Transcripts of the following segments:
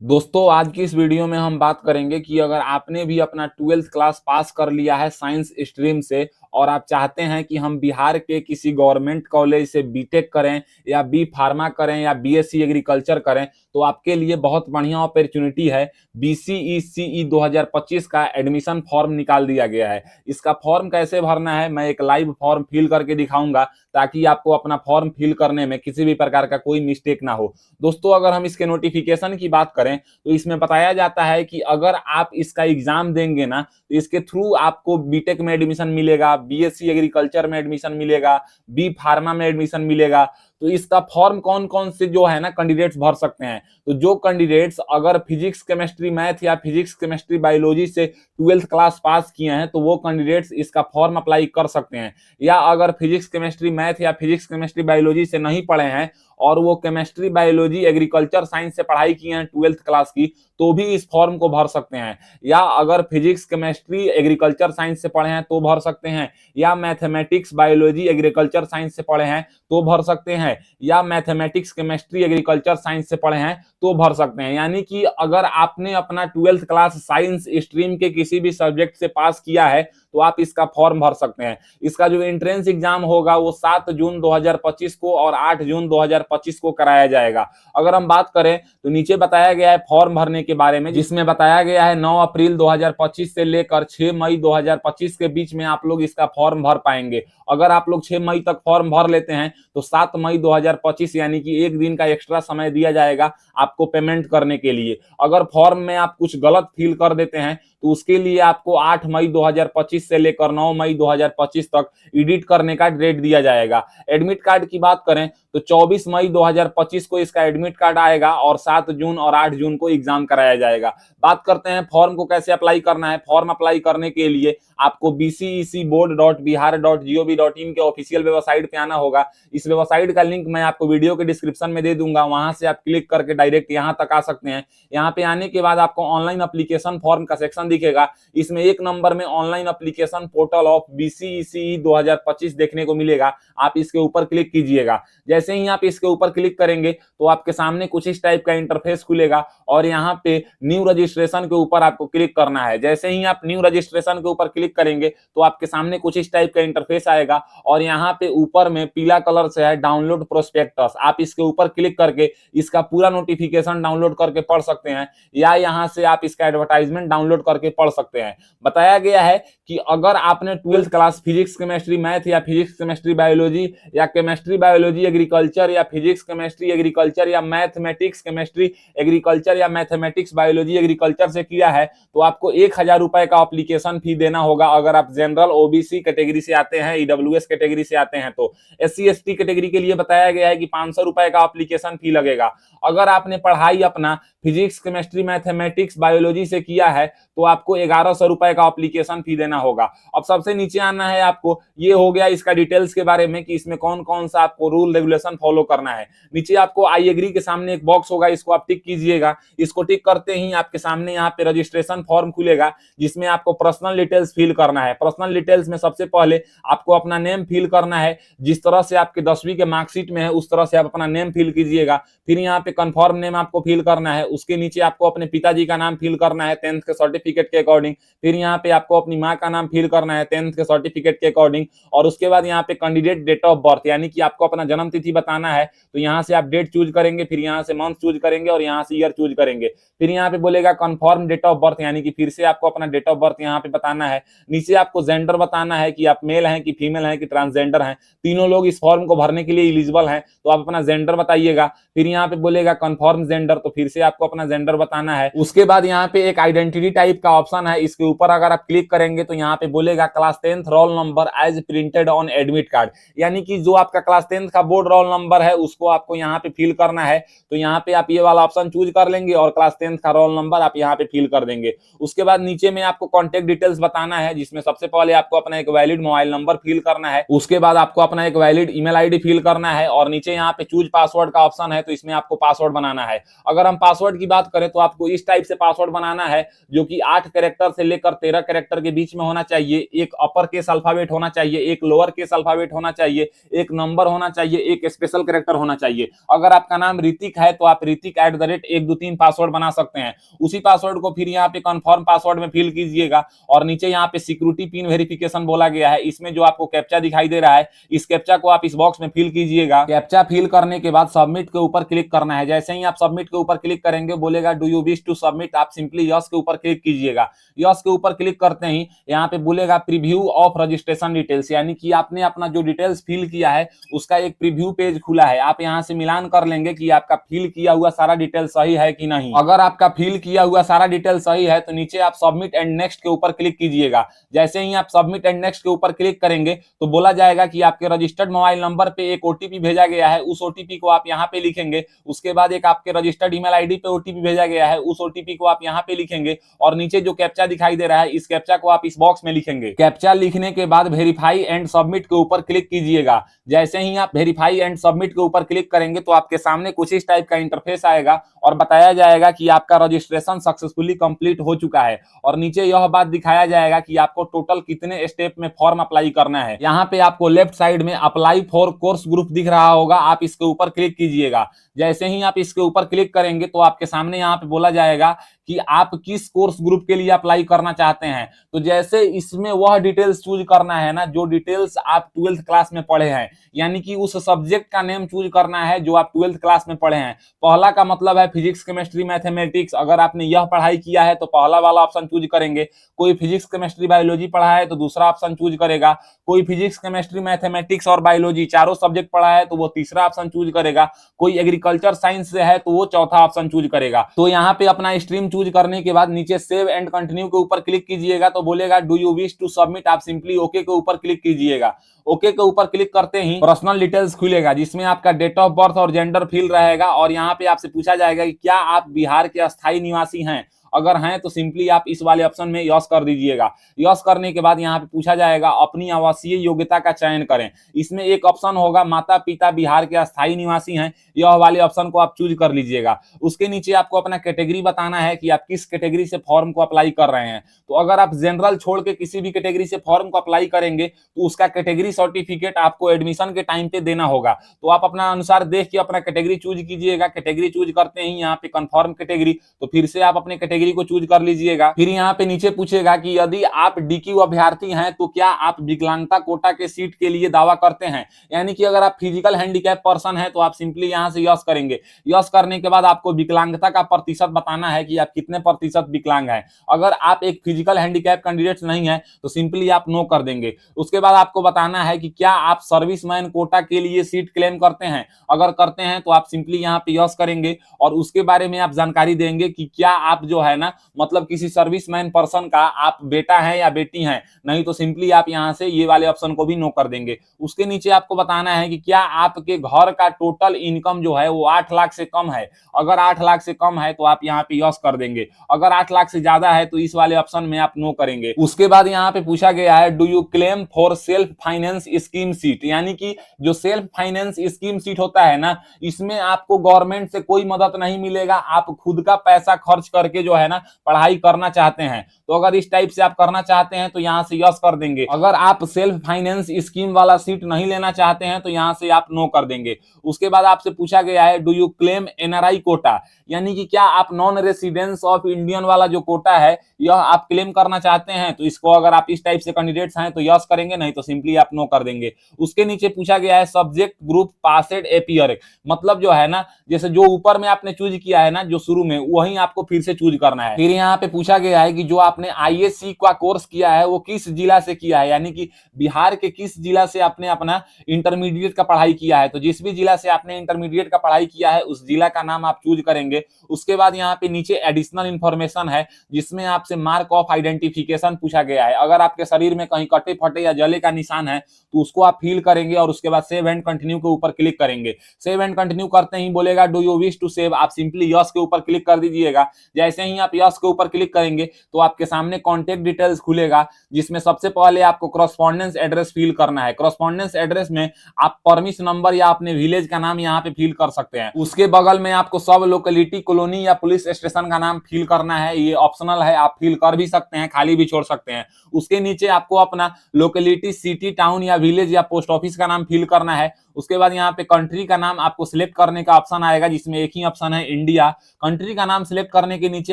दोस्तों आज की इस वीडियो में हम बात करेंगे कि अगर आपने भी अपना 12th क्लास पास कर लिया है साइंस स्ट्रीम से और आप चाहते हैं कि हम बिहार के किसी गवर्नमेंट कॉलेज से बीटेक करें या बी फार्मा करें या बीएससी एग्रीकल्चर करें, तो आपके लिए बहुत बढ़िया अपॉर्चुनिटी है। बीसीईसीई 2025 का एडमिशन फॉर्म निकाल दिया गया है। इसका फॉर्म कैसे भरना है मैं एक लाइव फॉर्म फिल करके दिखाऊंगा ताकि आपको अपना फॉर्म फिल करने में किसी भी प्रकार का कोई मिस्टेक ना हो। दोस्तों अगर हम इसके नोटिफिकेशन की बात करें तो इसमें बताया जाता है कि अगर आप इसका एग्जाम देंगे ना तो इसके थ्रू आपको बीटेक में एडमिशन मिलेगा, बीएससी एग्रीकल्चर में एडमिशन मिलेगा, बी फार्मा में एडमिशन मिलेगा। तो इसका फॉर्म कौन कौन से जो है ना कैंडिडेट्स भर सकते हैं, तो जो कैंडिडेट्स अगर फिजिक्स केमिस्ट्री मैथ या फिजिक्स केमिस्ट्री बायोलॉजी से 12th क्लास पास किए हैं तो वो कैंडिडेट्स इसका फॉर्म अप्लाई कर सकते हैं। या अगर फिजिक्स केमिस्ट्री मैथ या फिजिक्स केमिस्ट्री बायोलॉजी से नहीं पढ़े हैं और वो केमिस्ट्री बायोलॉजी एग्रीकल्चर साइंस से पढ़ाई की है 12th क्लास की, तो भी इस फॉर्म को भर सकते हैं। या अगर फिजिक्स केमिस्ट्री एग्रीकल्चर साइंस से पढ़े हैं तो भर सकते हैं, या मैथमेटिक्स बायोलॉजी एग्रीकल्चर साइंस से पढ़े हैं तो भर सकते हैं, या मैथमेटिक्स केमिस्ट्री एग्रीकल्चर साइंस से पढ़े हैं तो भर सकते हैं। यानी कि अगर आपने अपना 12th क्लास साइंस स्ट्रीम के किसी भी सब्जेक्ट से पास किया है तो आप इसका फॉर्म भर सकते हैं। इसका जो एंट्रेंस एग्जाम होगा वो 7 जून 2025 को और 8 जून 2025 को कराया जाएगा। अगर हम बात करें तो नीचे बताया गया है फॉर्म भरने के बारे में, जिसमें बताया गया है 9 अप्रैल 2025 से लेकर 6 मई 2025 के बीच में आप लोग इसका फॉर्म भर पाएंगे। अगर आप लोग 6 मई तक फॉर्म भर लेते हैं तो 7 मई 2025 यानी कि एक दिन का एक्स्ट्रा समय दिया जाएगा आपको पेमेंट करने के लिए। अगर फॉर्म में आप कुछ गलत फिल कर देते हैं तो उसके लिए आपको 8 मई 2025 से लेकर 9 मई 2025 तक एडिट करने का डेट दिया जाएगा। एडमिट कार्ड की बात करें तो 24 मई 2025 को इसका एडमिट कार्ड आएगा और 7 जून और 8 जून को एग्जाम कराया जाएगा। बात करते हैं फॉर्म को कैसे अप्लाई करना है। फॉर्म अप्लाई करने के लिए आपको bcecboard.bihar.gov.in के ऑफिशियल वेबसाइट पे आना होगा। इस वेबसाइट का लिंक मैं आपको वीडियो के डिस्क्रिप्शन में दे दूंगा, वहां से आप क्लिक करके डायरेक्ट यहां तक आ सकते हैं। यहाँ पे आने के बाद आपको ऑनलाइन एप्लीकेशन फॉर्म का सेक्शन दिखेगा। इसमें एक नंबर में online application portal of BCECE 2025 देखने को मिलेगा। आप इसके ऊपर क्लिक कीजिएगा। जैसे ही आप इसके ऊपर क्लिक करेंगे तो आपके सामने कुछ इस टाइप का इंटरफेस खुलेगा और यहाँ पे न्यू रजिस्ट्रेशन के ऊपर आपको क्लिक करना है। जैसे ही आप न्यू रजिस्ट्रेशन के ऊपर क्लिक करेंगे तो आपके सामने कुछ इस टाइप का इंटरफेस आएगा और यहाँ पे ऊपर में पीला कलर से है डाउनलोड प्रोस्पेक्टस। आप इसके ऊपर क्लिक करके इसका पूरा नोटिफिकेशन डाउनलोड करके पढ़ सकते हैं, या यहाँ से आप इसका एडवर्टाइजमेंट डाउनलोड करके पढ़ सकते हैं। बताया गया है कि अगर आपने 12th class physics chemistry math या फिजिक्स केमिस्ट्री बायोलॉजी या केमिस्ट्री बायोलॉजी एग्रीकल्चर या फिजिक्स केमिस्ट्री एग्रीकल्चर या मैथमेटिक्स केमिस्ट्री एग्रीकल्चर या मैथमेटिक्स बायोलॉजी एग्रीकल्चर से किया है तो आपको 1000 रुपए का एप्लीकेशन फी देना होगा। अगर आप जनरल ओबीसी कैटेगरी से आते हैं, ईडब्ल्यूएस कैटेगरी से आते हैं तो एससी एसटी कैटेगरी के लिए बताया गया है कि 500 रुपए का एप्लीकेशन फी लगेगा। अगर आपने पढ़ाई अपना फिजिक्स केमिस्ट्री मैथमेटिक्स बायोलॉजी से किया है तो आपको 1100 रुपए का एप्लीकेशन फी देना होगा। अब सबसे नीचे आना है आपको, ये हो गया इसका डिटेल्स के बारे में कि इसमें कौन कौन सा आपको रूल रेगुलेशन फॉलो करना है। नीचे आपको आई एग्री के सामने एक बॉक्स होगा, इसको आप टिक कीजिएगा। इसको टिक करते ही आपके सामने यहाँ पे रजिस्ट्रेशन फॉर्म खुलेगा जिसमें आपको पर्सनल डिटेल्स फिल करना है। पर्सनल डिटेल्स में सबसे पहले आपको अपना नेम फिल करना है। जिस तरह से आपके 10वीं के मार्कशीट में है उस तरह से आप अपना नेम फिल कीजिएगा। फिर यहाँ पे कंफर्म नेम आपको फिल करना है। उसके नीचे आपको अपने पिताजी का नाम फिल करना है 10th के सर्टिफिकेट के अकॉर्डिंग। फिर यहाँ पे आपको अपनी माँ का नाम फिल करना है 10th के सर्टिफिकेट के अकॉर्डिंग। और उसके बाद यहाँ पे कैंडिडेट डेट ऑफ बर्थ यानी कि आपको अपना जन्म तिथि बताना है, तो यहाँ से आप डेट चूज करेंगे, फिर यहाँ से मंथ चूज करेंगे और यहाँ से ईयर चूज करेंगे। फिर यहाँ पे बोलेगा कंफर्म डेट ऑफ बर्थ यानी कि फिर से आपको अपना डेट ऑफ बर्थ यहाँ पे बताना है। नीचे आपको जेंडर बताना है कि आप मेल हैं कि फीमेल हैं कि ट्रांसजेंडर हैं। तीनों लोग इस फॉर्म को भरने के लिए एलिजिबल हैं तो आप अपना जेंडर बताइएगा। फिर यहाँ पे बोलेगा कंफर्म जेंडर, तो फिर से आपको अपना जेंडर बताना है। उसके बाद यहाँ पे एक आइडेंटिटी टाइप का ऑप्शन है, इसके ऊपर अगर आप क्लिक करेंगे तो यहाँ पे बोलेगा class 10th roll number as printed on admit card, यानी कि जो आपका क्लास 10th का बोर्ड रोल नंबर है उसको आपको यहाँ पे फिल करना है। तो यहाँ पे आप ये वाला ऑप्शन चूज कर लेंगे और क्लास 10th का रोल नंबर आप यहाँ पे फिल कर देंगे। उसके बाद नीचे में आपको कॉन्टेक्ट डिटेल्स बताना है, जिसमें सबसे पहले आपको अपना एक वैलिड मोबाइल नंबर फिल करना है। उसके बाद आपको अपना एक वैलिड ईमेल आईडी फिल करना बनाना है और नीचे यहाँ पे चूज पासवर्ड का ऑप्शन है, तो इसमें आपको पासवर्ड बनाना है। अगर हम पासवर्ड की बात करें तो आपको इस टाइप से पासवर्ड बनाना है जो कि 8 कैरेक्टर से लेकर 13 कैरेक्टर के बीच में होना चाहिए। एक अपर केस अल्फाबेट होना चाहिए, एक लोअर केस अल्फाबेट होना चाहिए, एक नंबर होना चाहिए, एक स्पेशल कैरेक्टर होना चाहिए। अगर आपका नाम ऋतिक है तो आप ऋतिक @123 पासवर्ड बना सकते हैं। उसी पासवर्ड को फिर यहाँ पे कंफर्म पासवर्ड में फिल कीजिएगा और नीचे यहाँ पे सिक्योरिटी पिन वेरिफिकेशन बोला गया है। इसमें जो आपको कैप्चा दिखाई दे रहा है, इस कैप्चा को आप इस बॉक्स में फिल कीजिएगा। कैप्चा फिल करने के बाद सबमिट के ऊपर क्लिक करना है। जैसे ही आप सबमिट के ऊपर क्लिक करेंगे बोलेगा do you wish to submit, आप सिंपली यस के ऊपर क्लिक कीजिएगा। यस के ऊपर क्लिक करते ही यहाँ पे बोलेगा प्रीव्यू ऑफ रजिस्ट्रेशन डिटेल्स, यानी कि आपने अपना जो डिटेल्स फिल किया है उसका एक प्रीव्यू पेज खुला है। आप यहाँ से मिलान कर लेंगे कि आपका फिल किया हुआ सारा डिटेल सही है कि नहीं। अगर आपका फिल किया हुआ सारा डिटेल सही है तो नीचे आप सबमिट एंड नेक्स्ट के ऊपर क्लिक कीजिएगा। जैसे ही आप सबमिट एंड नेक्स्ट के ऊपर क्लिक करेंगे तो बोला जाएगा कि आपके रजिस्टर्ड मोबाइल नंबर पे एक ओटीपी भेजा गया है, उस ओटीपी को आप यहाँ पे लिखेंगे। उसके बाद एक आपके रजिस्टर्ड ईमेल आईडी पे ओटीपी भेजा गया है, उस ओटीपी को आप यहाँ पे लिखेंगे और नीचे जो कैप्चा दिखाई दे रहा है इस कैप्चा को आप इस बॉक्स में लिखेंगे। कैप्चा लिखने के बाद वेरीफाई एंड सबमिट के ऊपर क्लिक कीजिएगा। जैसे ही आप वेरीफाई एंड सबमिट के ऊपर क्लिक करेंगे तो आपके सामने कुछ इस टाइप का इंटरफेस आएगा और बताया जाएगा कि आपका रजिस्ट्रेशन सक्सेसफुली कंप्लीट हो चुका है और नीचे यह बात दिखाया जाएगा कि आपको टोटल कितने स्टेप में फॉर्म अप्लाई करना है। यहाँ पे आपको लेफ्ट साइड में अप्लाई फॉर कोर्स ग्रुप दिख रहा होगा, आप इसके ऊपर क्लिक कीजिएगा। जैसे ही आप इसके ऊपर क्लिक करेंगे तो आपके सामने यहाँ पे बोला जाएगा कि आप किस कोर्स ग्रुप के लिए अप्लाई करना चाहते हैं। तो जैसे इसमें वह डिटेल्स चूज करना है ना जो डिटेल्स आप 12th क्लास में पढ़े हैं, यानी कि उस सब्जेक्ट का नेम चूज करना है जो आप 12th क्लास में पढ़े हैं। पहला का मतलब है फिजिक्स केमिस्ट्री मैथमेटिक्स, अगर आपने यह पढ़ाई किया है तो पहला वाला ऑप्शन चूज करेंगे। कोई फिजिक्स केमिस्ट्री बायोलॉजी पढ़ा है तो दूसरा ऑप्शन चूज करेगा। कोई फिजिक्स केमिस्ट्री मैथमेटिक्स और बायोलॉजी चारों सब्जेक्ट पढ़ा है तो वो तीसरा ऑप्शन चूज करेगा। कोई एग्रीकल्चर साइंस से है तो वो चौथा ऑप्शन चूज करेगा। तो यहाँ पे अपना स्ट्रीम चूज करने के बाद नीचे सेव एंड कंटिन्यू के ऊपर क्लिक कीजिएगा तो बोलेगा do you wish to submit, आप सिंपली ओके के ऊपर क्लिक कीजिएगा। ओके के ऊपर क्लिक करते ही पर्सनल डिटेल्स खुलेगा जिसमें आपका डेट ऑफ बर्थ और जेंडर फिल रहेगा और यहाँ पे आपसे पूछा जाएगा कि क्या आप बिहार के अस्थायी निवासी हैं। अगर हैं तो सिंपली आप इस वाले ऑप्शन में यस कर दीजिएगा। यस करने के बाद यहाँ पे पूछा जाएगा अपनी आवासीय योग्यता का चयन करें। इसमें एक ऑप्शन होगा माता पिता बिहार के अस्थायी निवासी हैं, यह वाले ऑप्शन को आप चूज कर लीजिएगा। उसके नीचे आपको अपना कैटेगरी बताना है कि आप किस कैटेगरी से फॉर्म को अप्लाई कर रहे हैं। तो अगर आप जनरल छोड़ के किसी भी कैटेगरी से फॉर्म को अप्लाई करेंगे तो उसका कैटेगरी सर्टिफिकेट आपको एडमिशन के टाइम पे देना होगा। तो आप अपना अनुसार देख के अपना कैटेगरी चूज कीजिएगा। कैटेगरी चूज करते ही यहाँ पे कंफर्म कैटेगरी, तो फिर से आप अपने कैटेगरी को चूज कर लीजिएगा। फिर यहाँ पे नीचे पूछेगा कि यदि आप डीक्यू अभ्यर्थी हैं तो क्या आप विकलांगता कोटा के सीट के लिए दावा करते हैं, यानी कि अगर आप फिजिकल हैंडीकैप पर्सन है तो आप सिंपली यहाँ से यस करेंगे। यस करने के बाद आपको विकलांगता का प्रतिशत बताना है कि आप कितने प्रतिशत विकलांग हैं। अगर आप एक फिजिकल हैंडीकैप कैंडिडेट नहीं है तो सिंपली आप नो कर देंगे। उसके बाद आपको बताना है कि क्या आप सर्विसमैन कोटा के लिए सीट क्लेम करते हैं। अगर करते हैं तो आप सिंपली यहाँ पे यस करेंगे और उसके बारे में आप जानकारी देंगे कि क्या आप जो है ना मतलब किसी सर्विसमैन पर्सन का आप बेटा है या बेटी हैं। नहीं तो सिंपली आप यहाँ से ये वाले ऑप्शन को भी नो कर देंगे। उसके नीचे आपको बताना है कि क्या आपके घर का टोटल इनकम जो है वो 8 लाख से कम है। अगर 8 लाख से कम है तो आप यहाँ पे यस कर देंगे। अगर 8 लाख से ज्यादा है तो इस वाले ऑप्शन में आप नो करेंगे। उसके बाद यहाँ पे पूछा गया है do you claim for self finance scheme seat, यानी कि जो सेल्फ फाइनेंस स्कीम सीट होता है ना इसमें आपको गवर्नमेंट से कोई मदद नहीं मिलेगा। आप खुद का पैसा खर्च करके जो है ना पढ़ाई करना चाहते हैं। तो अगर इस टाइप से आप करना चाहते हैं तो यहाँ से यस कर देंगे। अगर आप सेल्फ फाइनेंस स्कीम वाला सीट नहीं लेना चाहते हैं तो यहाँ से आप नो कर देंगे। उसके बाद आपसे पूछा गया है do you claim NRI quota, यानी कि क्या आप नॉन रेसिडेंस ऑफ इंडियन वाला जो कोटा है यह आप क्लेम करना चाहते हैं। तो इसको अगर आप इस टाइप से कैंडिडेट्स हैं तो यस करेंगे, नहीं तो सिंपली आप नो कर देंगे। उसके नीचे पूछा गया है सब्जेक्ट ग्रुप पासेड एपियर, मतलब जो है ना जैसे जो ऊपर में आपने चूज किया है ना जो शुरू में वही आपको फिर से चूज करना है। फिर यहाँ पे पूछा गया है कि जो आपने आईएससी का कोर्स किया है वो किस जिला से किया है, यानी कि बिहार के किस जिला से आपने अपना इंटरमीडिएट का पढ़ाई किया है। तो जिस भी जिला से आपने इंटरमीडिएट का पढ़ाई किया है उस जिला का नाम आप चूज करेंगे। उसके बाद यहाँ पे नीचे एडिशनल इंफॉर्मेशन है जिसमें आपसे मार्क ऑफ आइडेंटिफिकेशन पूछा गया है। अगर आपके शरीर में कहीं कटे फटे या जले का निशान है तो उसको आप फिल करेंगे और उसके बाद सेव एंड कंटिन्यू के ऊपर क्लिक करेंगे। सेव एंड कंटिन्यू करते ही बोलेगा do you wish to save, आप सिंपली यस के ऊपर क्लिक कर दीजिएगा। जैसे ही ही आप यस के ऊपर क्लिक करेंगे तो आपके सामने कॉन्टेक्ट डिटेल्स खुलेगा, जिसमें सबसे पहले आपको करस्पॉन्डेंस एड्रेस फिल करना है। करस्पॉन्डेंस एड्रेस में आप परमिट नंबर या अपने विलेज का नाम यहाँ पे फिल कर सकते हैं। उसके बगल में आपको सब लोकेलिटी, कॉलोनी या पुलिस स्टेशन का नाम फिल करना है। ये ऑप्शनल है, आप फिल कर भी सकते हैं, खाली भी छोड़ सकते हैं। उसके नीचे आपको अपना लोकेलिटी, सिटी, टाउन या विलेज या पोस्ट ऑफिस का नाम फिल करना है। उसके बाद यहाँ पे कंट्री का नाम आपको सिलेक्ट करने का ऑप्शन आएगा, जिसमें एक ही ऑप्शन है इंडिया। कंट्री का नाम सिलेक्ट करने के नीचे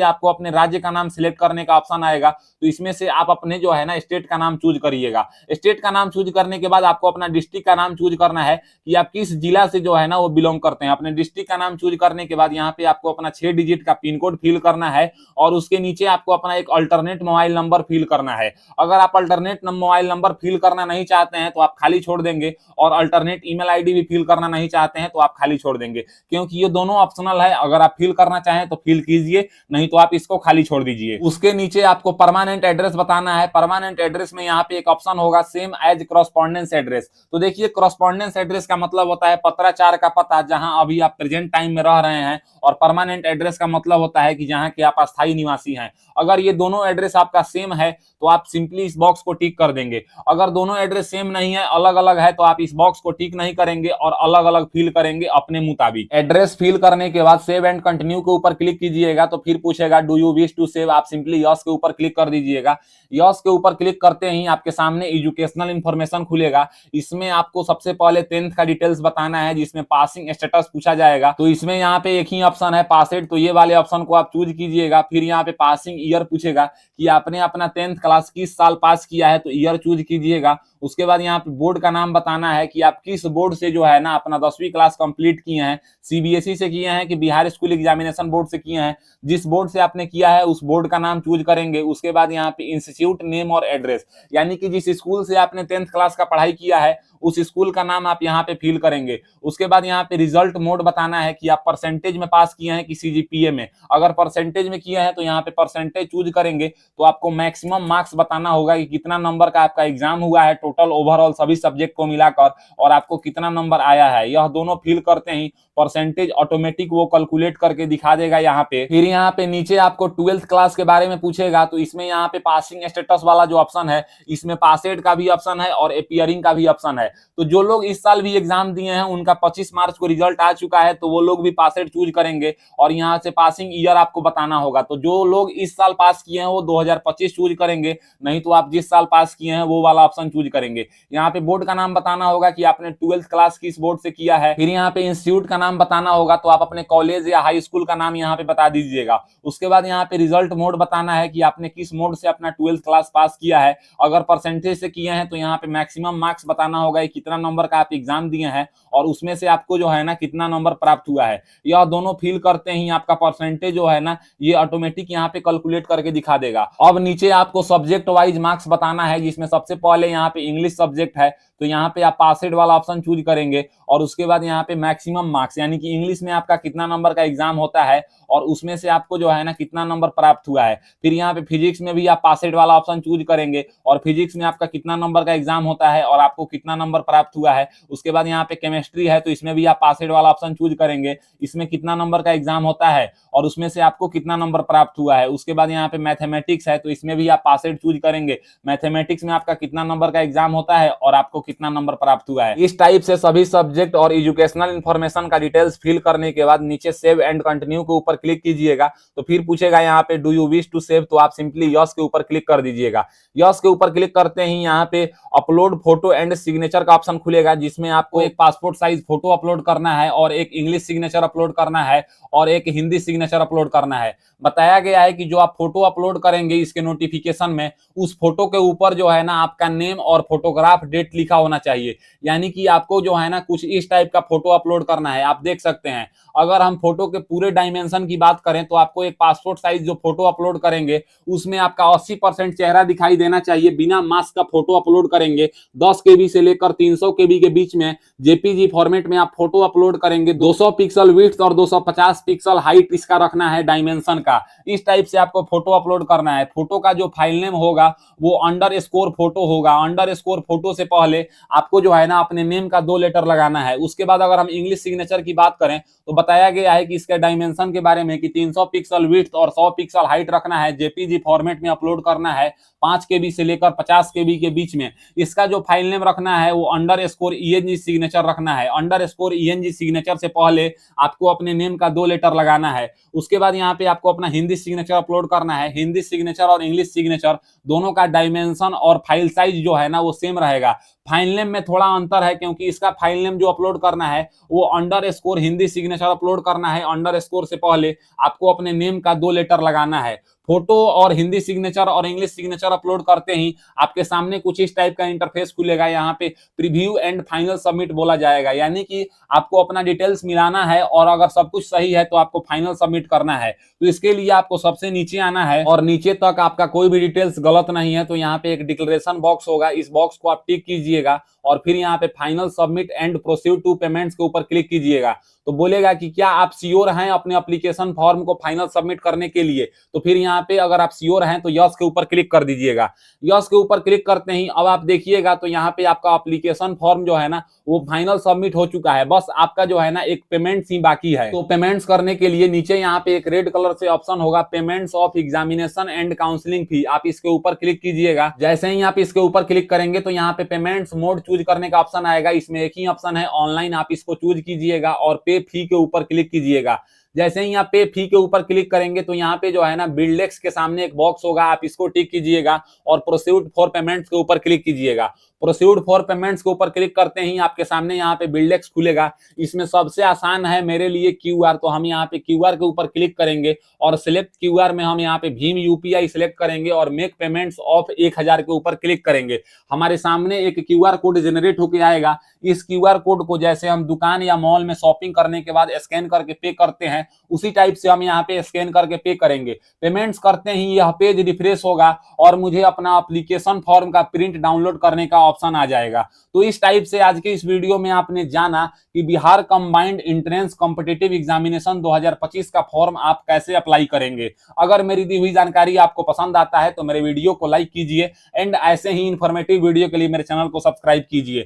आपको अपने राज्य का नाम सिलेक्ट करने का ऑप्शन आएगा, तो इसमें से आप अपने जो है ना स्टेट का नाम चूज करिएगा। स्टेट का नाम चूज करने के बाद आपको अपना डिस्ट्रिक्ट का नाम चूज करना है कि आप किस जिला से जो है ना वो बिलोंग करते हैं। अपने डिस्ट्रिक्ट का नाम चूज करने के बाद यहाँ पे आपको अपना 6 डिजिट का पिन कोड फिल करना है और उसके नीचे आपको अपना एक अल्टरनेट मोबाइल नंबर फिल करना है। अगर आप अल्टरनेट मोबाइल नंबर फिल करना नहीं चाहते हैं तो आप खाली छोड़ देंगे, और अल्टरनेट ईमेल आईडी भी फिल करना नहीं चाहते हैं तो आप खाली छोड़ देंगे, क्योंकि ये दोनों ऑप्शनल है। अगर आप फिल करना चाहें तो फिल कीजिए, नहीं तो आप इसको खाली छोड़ दीजिए। उसके नीचे आपको परमानेंट एड्रेस बताना है। परमानेंट एड्रेस में यहाँ पे एक ऑप्शन होगा सेम एज करस्पॉन्डेंस एड्रेस। तो देखिए, करस्पॉन्डेंस एड्रेस का मतलब होता है पत्राचार का पता, जहां अभी आप प्रेजेंट टाइम में रह रहे हैं, और परमानेंट एड्रेस का मतलब होता है कि जहां के आप अस्थायी निवासी हैं। अगर ये दोनों एड्रेस आपका सेम है तो आप सिंपली इस बॉक्स को टिक कर देंगे। अगर दोनों एड्रेस सेम नहीं है, अलग अलग है, तो आप इस बॉक्स को टिक नहीं करेंगे और अलग अलग फिल करेंगे अपने मुताबिक। एड्रेस फिल करने के बाद सेव एंड कंटिन्यू के ऊपर क्लिक कीजिएगा, तो फिर पूछेगा do you wish to save. आप सिंपली यस के ऊपर क्लिक कर दीजिएगा। यस के ऊपर क्लिक करते ही आपके सामने एजुकेशनल इंफॉर्मेशन खुलेगा। इसमें आपको सबसे पहले 10th का डिटेल्स बताना है, जिसमें पासिंग स्टेटस पूछा जाएगा। तो इसमें यहाँ पे एक ही ऑप्शन है पासेड, तो ये वाले ऑप्शन को आप चूज कीजिएगा। फिर यहाँ पे पासिंग ईयर पूछेगा कि आपने अपना 10th क्लास किस साल पास किया है, तो ईयर चूज कीजिएगा। उसके बाद यहाँ पे बोर्ड का नाम बताना है कि आप किस बोर्ड से जो है ना अपना 10वीं क्लास कंप्लीट किए हैं। सीबीएसई से किए हैं कि बिहार स्कूल एग्जामिनेशन बोर्ड से किए हैं। जिस बोर्ड से आपने किया है उस बोर्ड का नाम चूज करेंगे। उसके बाद यहाँ पे इंस्टीट्यूट नेम और एड्रेस, यानी कि जिस स्कूल से आपने 10th क्लास का पढ़ाई किया है उस स्कूल का नाम आप यहाँ पे फिल करेंगे। उसके बाद यहाँ पे रिजल्ट मोड बताना है कि आप परसेंटेज में पास किए हैं कि सीजीपीए में। अगर परसेंटेज में किए हैं तो यहाँ पे परसेंटेज चूज करेंगे। तो आपको मैक्सिमम मार्क्स बताना होगा कि कितना नंबर का आपका एग्जाम हुआ है टोटल ओवरऑल सभी सब्जेक्ट को मिलाकर, और आपको कितना नंबर आया है। यह दोनों फिल करते ही परसेंटेज ऑटोमेटिक वो कैलकुलेट करके दिखा देगा यहाँ पे। फिर यहाँ पे नीचे आपको 12th क्लास के बारे में पूछेगा, तो इसमें यहाँ पे पासिंग स्टेटस वाला जो ऑप्शन है, इसमें पासेड का भी ऑप्शन है और अपीयरिंग का भी ऑप्शन है। तो जो लोग इस साल भी एग्जाम दिए हैं उनका 25 मार्च को रिजल्ट आ चुका है, तो वो लोग भी पासेड चूज करेंगे और यहाँ से पासिंग ईयर आपको बताना होगा। तो जो लोग इस साल पास किए हैं वो 2025 चूज करेंगे, नहीं तो आप जिस साल पास किए हैं वो वाला ऑप्शन चूज करेंगे। यहाँ पे बोर्ड का नाम बताना होगा कि आपने 12th क्लास किस बोर्ड से किया है। फिर यहाँ पे इंस्टीट्यूट का नाम बताना होगा, तो आप अपने कॉलेज या हाई स्कूल का नाम यहाँ पे बता दीजिएगा। उसके बाद यहाँ पे रिजल्ट मोड बताना है कि आपने किस मोड से अपना 12th क्लास पास किया है। अगर परसेंटेज से किए हैं तो यहाँ पे मैक्सिमम मार्क्स बताना होगा कि कितना नंबर का आप एग्जाम दिए हैं और उसमें से आपको जो है ना कितना नंबर प्राप्त हुआ है। यह दोनों फिल करते ही आपका परसेंटेज जो है ना ये ऑटोमेटिक यहाँ पे कैलकुलेट करके दिखा देगा। अब नीचे आपको सब्जेक्ट वाइज मार्क्स बताना है, जिसमें सबसे पहले यहाँ पे इंग्लिश सब्जेक्ट है, तो यहाँ पे आप पासेड वाला ऑप्शन चूज करेंगे। और उसके बाद यहाँ पे मैक्सिमम मार्क्स, यानी कि इंग्लिश में आपका कितना नंबर का एग्जाम होता है और उसमें से आपको जो है ना कितना नंबर प्राप्त हुआ है। फिर यहाँ पे फिजिक्स में भी आप पासेड वाला ऑप्शन चूज करेंगे और फिजिक्स में आपका कितना नंबर का एग्जाम होता है और आपको कितना नंबर प्राप्त हुआ है। उसके बाद यहाँ पे केमिस्ट्री है, तो इसमें भी आप पासेड वाला ऑप्शन चूज करेंगे, इसमें कितना नंबर का एग्जाम होता है और उसमें से आपको कितना नंबर प्राप्त हुआ है। उसके बाद यहाँ पे मैथमेटिक्स है, तो इसमें भी आप पासेड चूज करेंगे, मैथमेटिक्स में आपका कितना नंबर का एग्जाम होता है और आपको कितना नंबर प्राप्त हुआ है। इस टाइप से सभी सब्जेक्ट और एजुकेशनल इंफॉर्मेशन का डिटेल्स फिल करने के बाद नीचे सेव एंड कंटिन्यू के ऊपर क्लिक कीजिएगा। तो फिर पूछेगा यहाँ पे do you wish to save, तो आप सिंपली यस के ऊपर क्लिक कर दीजिएगा। यस के ऊपर क्लिक करते ही यहाँ पे अपलोड फोटो एंड सिग्नेचर का ऑप्शन खुलेगा, जिसमें आपको एक पासपोर्ट साइज फोटो अपलोड करना है और एक इंग्लिश सिग्नेचर अपलोड करना है और एक हिंदी सिग्नेचर अपलोड करना है। बताया गया है कि जो आप फोटो अपलोड करेंगे इसके नोटिफिकेशन में, उस फोटो के ऊपर जो है ना आपका नेम और फोटोग्राफ डेट लिखा होना चाहिए। यानी कि आपको जो है ना कुछ इस टाइप का फोटो अपलोड करना है। आप देख सकते हैं, अगर हम फोटो के पूरे डायमेंशन की बात करें तो आपको एक पासपोर्ट साइज जो फोटो अपलोड करेंगे उसमें आपका 80% चेहरा दिखाई देना चाहिए। बिना मास्क का फोटो अपलोड करेंगे। 10 KB से लेकर 300 KB के बीच में जेपीजी फॉर्मेट में आप फोटो अपलोड करेंगे। 200 पिक्सल विड्थ और 250 पिक्सल हाइट इसका रखना है डायमेंशन का। इस टाइप से आपको फोटो अपलोड करना है। फोटो का जो फाइल नेम होगा वो अंडरस्कोर फोटो होगा। अंडरस्कोर फोटो से पहले आपको जो है ना अपने नेम का 2 लेटर लगाना है। उसके बाद अगर हम इंग्लिश सिग्नेचर की बात करें तो बताया गया है कि इसके डायमेंशन के बारे में कि 300 पिक्सल विड्थ और 100 पिक्सल हाइट रखना है, जेपीजी फॉर्मेट में अपलोड करना है, 5 केबी से लेकर 50 केबी के बीच में। इसका जो फाइल नेम रखना है वो अंडरस्कोर ईएनजी सिग्नेचर रखना है। अंडरस्कोर ईएनजी सिग्नेचर से पहले आपको अपने नेम का 2 लेटर लगाना है। उसके बाद यहाँ पे आपको अपना हिंदी सिग्नेचर अपलोड करना है। हिंदी सिग्नेचर और इंग्लिश सिग्नेचर दोनों का डायमेंशन और फाइल साइज जो है ना वो सेम रहेगा। फाइल नेम में थोड़ा अंतर है क्योंकि इसका फाइल नेम जो अपलोड करना है वो अंडरस्कोर हिंदी सिग्नेचर अपलोड करना है। अंडरस्कोर से पहले आपको अपने नेम का 2 लेटर लगाना है। फोटो और हिंदी सिग्नेचर और इंग्लिश सिग्नेचर अपलोड करते ही आपके सामने कुछ इस टाइप का इंटरफेस खुलेगा। यहाँ पे प्रीव्यू एंड फाइनल सबमिट बोला जाएगा, यानी कि आपको अपना डिटेल्स मिलाना है और अगर सब कुछ सही है तो आपको फाइनल सबमिट करना है। तो इसके लिए आपको सबसे नीचे आना है और नीचे तक आपका कोई भी डिटेल्स गलत नहीं है तो यहाँ पे एक डिक्लेरेशन बॉक्स होगा, इस बॉक्स को आप टिक कीजिएगा और फिर यहाँ पे final submit and proceed to payments के ऊपर क्लिक कीजिएगा। तो बोलेगा कि क्या आप श्योर हैं अपने एप्लीकेशन फॉर्म को फाइनल सबमिट करने के लिए। तो फिर यहाँ पे अगर आप श्योर हैं तो यस के ऊपर क्लिक कर दीजिएगा। यस के ऊपर क्लिक करते ही अब आप देखिएगा तो यहाँ पे आपका एप्लीकेशन फॉर्म जो है ना वो फाइनल सबमिट हो चुका है। बस आपका जो है ना एक पेमेंट्स ही बाकी है। तो पेमेंट्स करने के लिए नीचे यहाँ पे एक रेड कलर से ऑप्शन होगा payments of examination and counselling fee, आप इसके ऊपर क्लिक कीजिएगा। जैसे ही आप इसके ऊपर क्लिक करेंगे तो यहाँ पे पेमेंट्स मोड चूज करने का ऑप्शन आएगा। इसमें एक ही ऑप्शन है ऑनलाइन, आप इसको चूज कीजिएगा और पे फी के ऊपर क्लिक कीजिएगा। जैसे ही आप पे फी के ऊपर क्लिक करेंगे तो यहाँ पे जो है ना बिल्डेक्स के सामने एक बॉक्स होगा, आप इसको टिक कीजिएगा और प्रोसीड फॉर पेमेंट्स के ऊपर क्लिक कीजिएगा। प्रोसीड फॉर पेमेंट्स के ऊपर क्लिक करते ही आपके सामने यहाँ पे बिल्डेक्स खुलेगा। इसमें सबसे आसान है मेरे लिए क्यूआर, तो हम यहाँ पे क्यूआर के ऊपर क्लिक करेंगे और सिलेक्ट क्यूआर में हम यहाँ पे भीम यूपीआई सिलेक्ट करेंगे और मेक पेमेंट्स ऑफ 1000 के ऊपर क्लिक करेंगे। हमारे सामने एक क्यूआर कोड जनरेट होकर आएगा। इस क्यूआर कोड को जैसे हम दुकान या मॉल में शॉपिंग करने के बाद स्कैन करके पे करते हैं उसी टाइप से हम यहाँ पे स्कैन करके पे करेंगे। पेमेंट्स करते ही यह पेज रिफ्रेश होगा और मुझे अपना एप्लीकेशन फॉर्म का प्रिंट डाउनलोड करने का ऑप्शन आ जाएगा। तो इस टाइप से आज के इस वीडियो में आपने जाना कि Bihar combined entrance competitive examination 2025 का फॉर्म आप कैसे अप्लाई करेंगे। अगर मेरी दी हुई जानकारी आपको पसंद आता है तो मेरे वीडियो को लाइक कीजिए एंड ऐसे ही इंफॉर्मेटिव वीडियो के लिए मेरे चैनल को सब्सक्राइब कीजिए।